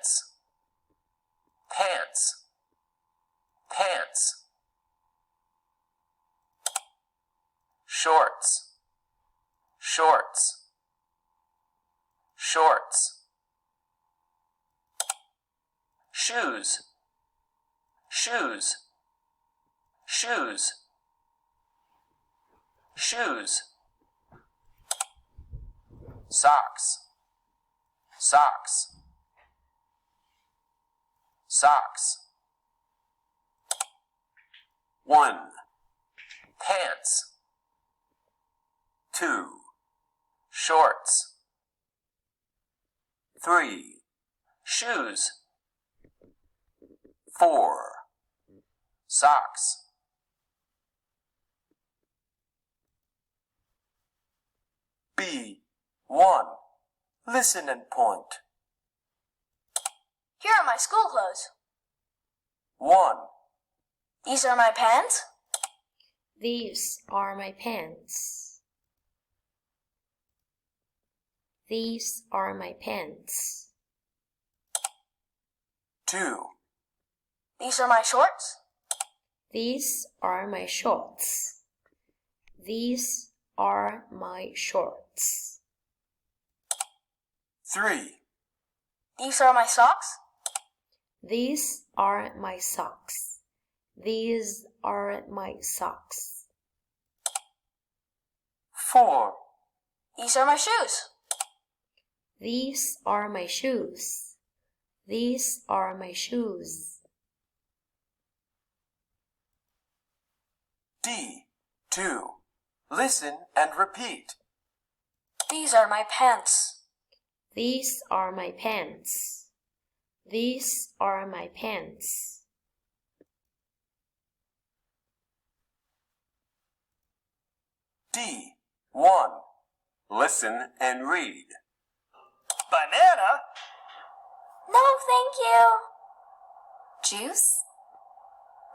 pants, pants, pants. Shorts, shorts, shorts. Shoes, shoes, shoes, shoes. Socks, socks, socks. 1. Pants. 2. Shorts. 3. Shoes. 4. Socks. B. 1. Listen and point. Here are my school clothes. 1. These are my pants. These are my pants. These are my pants. 2. These are my shorts. These are my shorts. These are my shorts. 3. These are my socks. These are my socks. These are my socks. 4. These are my shoes. These are my shoes. These are my shoes. D. 2. Listen and repeat. These are my pants. These are my pants. These are my pants. D. 1. Listen and read. Banana? No, thank you. Juice?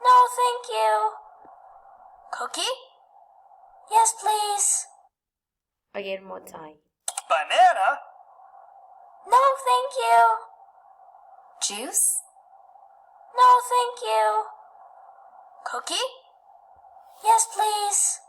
No, thank you. Cookie? Yes, please. Again, more time. Banana? No, thank you. Juice? No, thank you. Cookie? Yes, please.